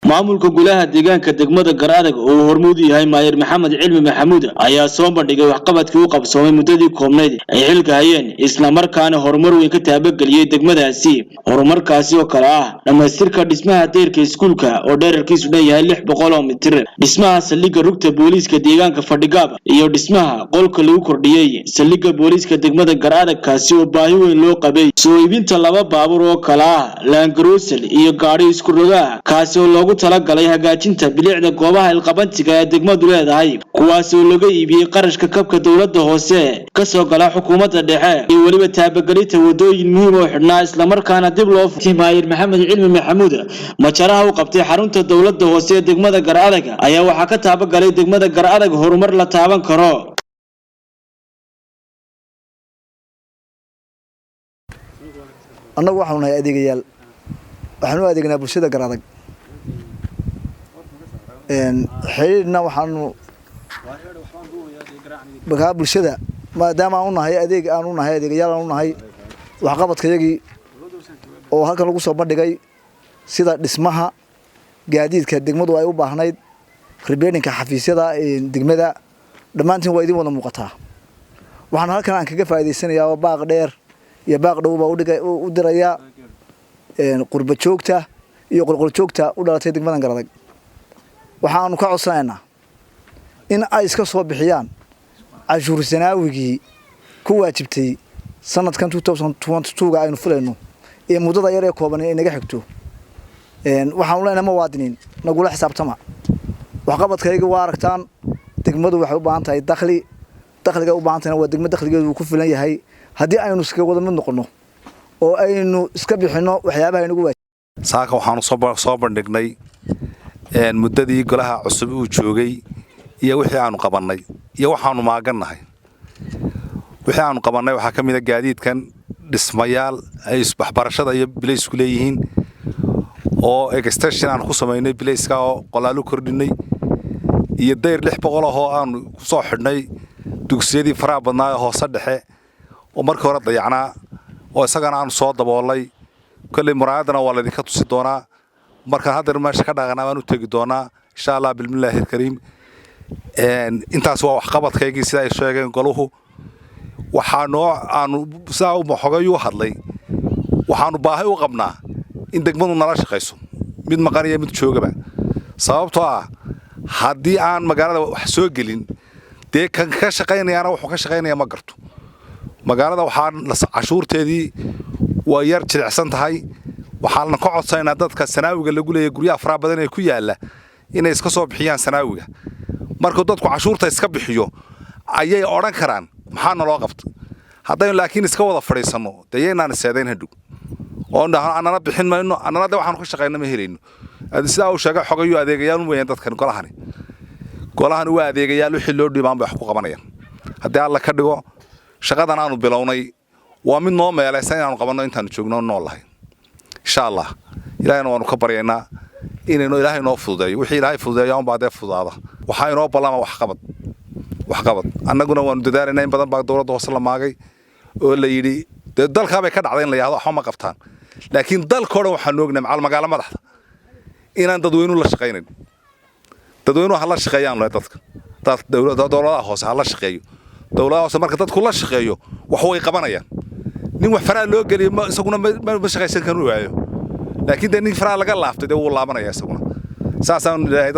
maamulka golaha deegaanka degmada Garadag oo hormuud yahay Maayir Maxamed Cilmi Maxamuud ayaa soo bandhigay waxqabadkii uu qabsoomay muddadii koobnayd ay xilka hayeen isla markaana horumar weyn ka taabageliyay degmadaasi horumarkaasi oo kala ah dhamaystirka dhismaha deyrka iskuulka oo dhererkiisu dhan 600 mitir dhismaha saldhigga rugta booliiska deegaanka Fadhigaab iyo dhismaha qolka lagu kordhiyay saldhigga booliiska degmada Garadag kaasi oo baahi weyn loo qabay soo iibinta laba baabuur oo kala ah Land Cruiser iyo gaari isku roga kaasi oo loogu talagalay hagaajinta bilicda goobaha ilqabantiga ee degmadu leedahay kuwaas oo laga iibiyay qarashka kabka dawladda hoose ka soo gala xukuumadda dhexe iyo waliba taabagelinta wadooyin muhiim oo xidhnaa isla markaana dib loo furtay Maayir Maxamed Cilmi Maxamuud majaraha uu qabtay xarunta dawladda hoose ee degmada Garadag ayaa waxa ka taabagalay degmada Garadag horumar la taaban karo annagu waxaanu nahay adeegayaal waxaanu adeegnaa bulshada Garadag xiriirna waxaanu bagaa bulshada maadaama aanu nahay adeeg aanu nahay adeegayaal aanu nahay waxqabadkayagii oo halkan lagu soo bandhigay sida dhismaha gaadiidka degmadu ay u baahnayd ribeedinka xafiisyada degmada dhamaantiin waa idin wada muuqataa waxaan halkan aan kaga faa'iideysanayaa baaq dheer iyo baaq dhowba u diraya qurba joogta iyo qolqol joogta u dhalatay degmadan Garadag waxaanu ka codsanaynaa in ay iska soo bixiyaan cashuur sanaawigii ku waajibtay sanadkan 2022 aynu fulayno ee muddada yar ee kooban ee naga xigto waxaanu leenahay muwaadiniin nagula xisaabtama waxqabadkayga waa aragtaan degmadu waxay u baahan tahay dakhliga u baahan tahay waa degmada dakhligeedu ku filan yahay haddii aynu iska wada mid noqono oo aynu iska bixino waxyaabaha inagu waajib saaka waxaanu soo bandhignay muddadii golaha cusub uu joogay iyo wixii aanu qabanay iyo waxaanu maaganahay wixii aanu qabanay waxa kamid ah gaadiidkan dhismayaal ay waxbarashada iyo bileysku leeyihiin oo extension aan ku sameynay bileyska oo qolaalu kordhinay iyo dayr 600 oo aanu ku soo xidhnay dugsiyadii faraha badnaa hoose dhexe oo markii hore dayacnaa oo isagana aan soo daboolay kulli muraadana waa la idinka tusi doonaa marka hadda meesha ka dhaqanaa aan u tagi doonaa insha Allah bilmillaahir kariim intaas waa waxqabadkaygii sida ay sheegeen goluhu waxaanu aanu saa u maxogayo hadlay waxaanu baahi u qabnaa in degmadu nala shaqeyso mid maqan iyo mid joogaba sababtoo ah haddii aan magaalada wax soo gelin dee kan ka shaqeynayana wuxuu ka shaqeynaya ma garto magaalada waxaan cashuurteedii waa yar jilicsan tahay waxaan ka codsanaynaa dadka sanaawiga lagu leeyahay guryaha faraha badan ee ku yaala inay iska soo bixiyaan sanaawiga marka dadku cashuurta iska bixiyo ayay oran karaan maxaa loo qabto haddaynu laakiin iska wada fadhiisano deeyaynaan seedayn hadhow oo anana bixin mayno anana waxaan ka shaqeynaa ma helayno sidaa uu sheegay xogayo adeegayaal weeyaan dadkan golahan waa adeegayaal wixii loo dhibaan bay wax ku qabanayaan haddii alla ka dhigo shaqadan aanu bilownay waa mid noo meelaysan inaanu qabanno intaanu joogno noolahay insha Allah ilaahayna waanu ka baryaynaa inaynu ilaahay noo fududeeyo wixii ilaahay fududeeyo aan baadee fududaada waxa inoo balama wax qabad annaguna waanu dadaalanaa in badan baa dawladda hoose la maagay oo la yiri dalka bay ka dhacday in la yiraahdo waxa ma qabtaan laakiin dalka hore waxaan ognaa macal magaalo madaxda inaan dadweynuhu la shaqeynin dadweynuhu hala shaqeeyaan dadka dawladda hoose hala shaqeeyo dawladda hoose marka dadku la shaqeeyo wax way qabanayaan nin wax faraa loo galiyo isaguna ma shaqeysan kan waayo laakiin nin faraa laga laaftay wuu laabanaya isaguna saasaan ilaahay